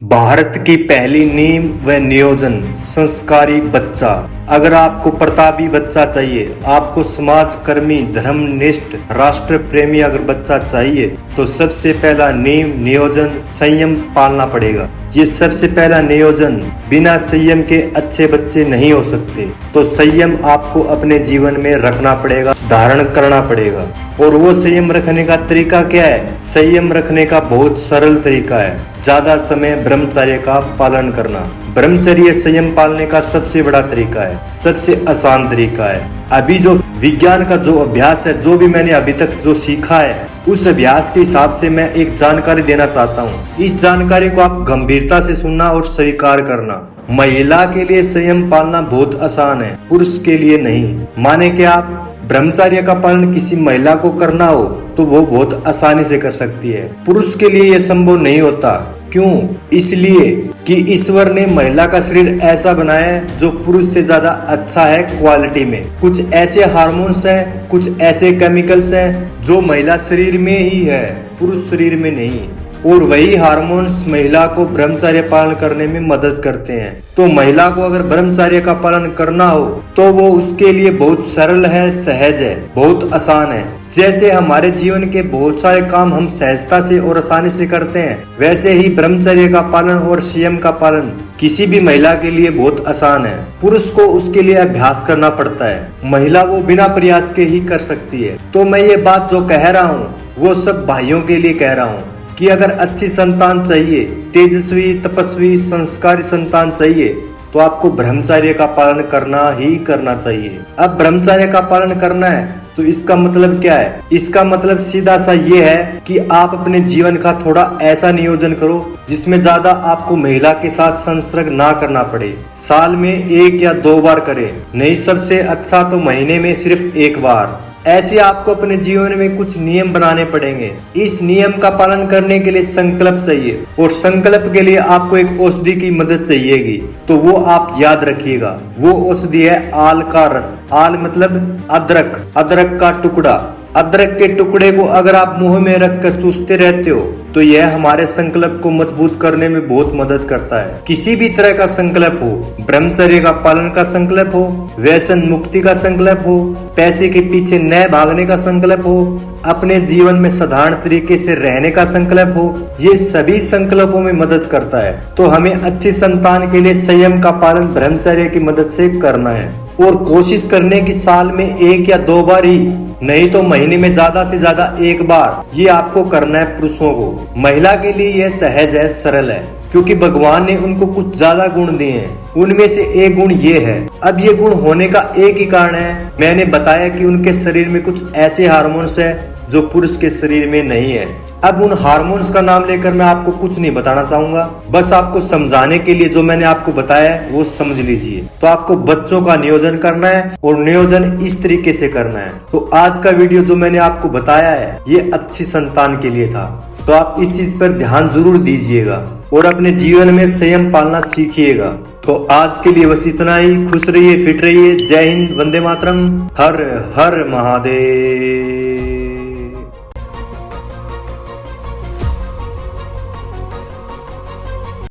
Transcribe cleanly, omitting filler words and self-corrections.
भारत की पहली नींव व नियोजन संस्कारी बच्चा। अगर आपको प्रतापी बच्चा चाहिए, आपको समाज कर्मी, धर्मनिष्ठ, राष्ट्र प्रेमी अगर बच्चा चाहिए तो सबसे पहला नींव नियोजन संयम पालना पड़ेगा। ये सबसे पहला नियोजन, बिना संयम के अच्छे बच्चे नहीं हो सकते। तो संयम आपको अपने जीवन में रखना पड़ेगा, धारण करना पड़ेगा। और वो संयम रखने का तरीका क्या है? संयम रखने का बहुत सरल तरीका है, ज्यादा समय ब्रह्मचर्य का पालन करना। ब्रह्मचर्य संयम पालने का सबसे बड़ा तरीका है, सबसे आसान तरीका है। अभी जो विज्ञान का जो अभ्यास है, जो भी मैंने अभी तक जो सीखा है, उस अभ्यास के हिसाब से मैं एक जानकारी देना चाहता हूँ। इस जानकारी को आप गंभीरता से सुनना और स्वीकार करना। महिला के लिए संयम पालना बहुत आसान है, पुरुष के लिए नहीं। माने कि आप ब्रह्मचर्य का पालन किसी महिला को करना हो तो वो बहुत आसानी से कर सकती है, पुरुष के लिए यह संभव नहीं होता। क्यों? इसलिए कि ईश्वर ने महिला का शरीर ऐसा बनाया है जो पुरुष से ज्यादा अच्छा है क्वालिटी में। कुछ ऐसे हार्मोन्स हैं, कुछ ऐसे केमिकल्स हैं जो महिला शरीर में ही है, पुरुष शरीर में नहीं। और वही हार्मोन्स महिला को ब्रह्मचर्य पालन करने में मदद करते हैं। तो महिला को अगर ब्रह्मचर्य का पालन करना हो तो वो उसके लिए बहुत सरल है, सहज है, बहुत आसान है। जैसे हमारे जीवन के बहुत सारे काम हम सहजता से और आसानी से करते हैं, वैसे ही ब्रह्मचर्य का पालन और संयम का पालन किसी भी महिला के लिए बहुत आसान है। पुरुष को उसके लिए अभ्यास करना पड़ता है, महिला वो बिना प्रयास के ही कर सकती है। तो मैं ये बात जो कह रहा हूँ वो सब भाइयों के लिए कह रहा हूँ कि अगर अच्छी संतान चाहिए, तेजस्वी, तपस्वी, संस्कारी संतान चाहिए तो आपको ब्रह्मचर्य का पालन करना ही करना चाहिए। अब ब्रह्मचर्य का पालन करना है तो इसका मतलब क्या है? इसका मतलब सीधा सा ये है कि आप अपने जीवन का थोड़ा ऐसा नियोजन करो जिसमें ज्यादा आपको महिला के साथ संसर्ग ना करना पड़े। साल में 1 या 2 बार करें, नहीं सबसे अच्छा तो महीने में सिर्फ 1 बार। ऐसे आपको अपने जीवन में कुछ नियम बनाने पड़ेंगे। इस नियम का पालन करने के लिए संकल्प चाहिए, और संकल्प के लिए आपको एक औषधि की मदद चाहिएगी। तो वो आप याद रखिएगा, वो औषधि है आल का रस। आल मतलब अदरक, अदरक का टुकड़ा। अदरक के टुकड़े को अगर आप मुंह में रखकर चूसते रहते हो तो यह हमारे संकल्प को मजबूत करने में बहुत मदद करता है। किसी भी तरह का संकल्प हो, ब्रह्मचर्य का पालन का संकल्प हो, व्यसन मुक्ति का संकल्प हो, पैसे के पीछे न भागने का संकल्प हो, अपने जीवन में साधारण तरीके से रहने का संकल्प हो, ये सभी संकल्पों में मदद करता है। तो हमें अच्छी संतान के लिए संयम का पालन ब्रह्मचर्य की मदद से करना है, और कोशिश करने की साल में 1 या 2 बार ही, नहीं तो महीने में ज्यादा से ज्यादा 1 बार ये आपको करना है पुरुषों को। महिला के लिए यह सहज है, सरल है, क्योंकि भगवान ने उनको कुछ ज्यादा गुण दिए हैं। उनमें से एक गुण ये है। अब ये गुण होने का एक ही कारण है, मैंने बताया कि उनके शरीर में कुछ ऐसे हार्मोन्स है जो पुरुष के शरीर में नहीं है। अब उन हार्मोन्स का नाम लेकर मैं आपको कुछ नहीं बताना चाहूंगा, बस आपको समझाने के लिए जो मैंने आपको बताया है वो समझ लीजिए। तो आपको बच्चों का नियोजन करना है, और नियोजन इस तरीके से करना है। तो आज का वीडियो जो मैंने आपको बताया है ये अच्छी संतान के लिए था, तो आप इस चीज पर ध्यान जरूर दीजिएगा और अपने जीवन में संयम पालना सीखिएगा। तो आज के लिए बस इतना ही। खुश रहिए, फिट रहिए। जय हिंद, वंदे मातरम, हर हर महादेव।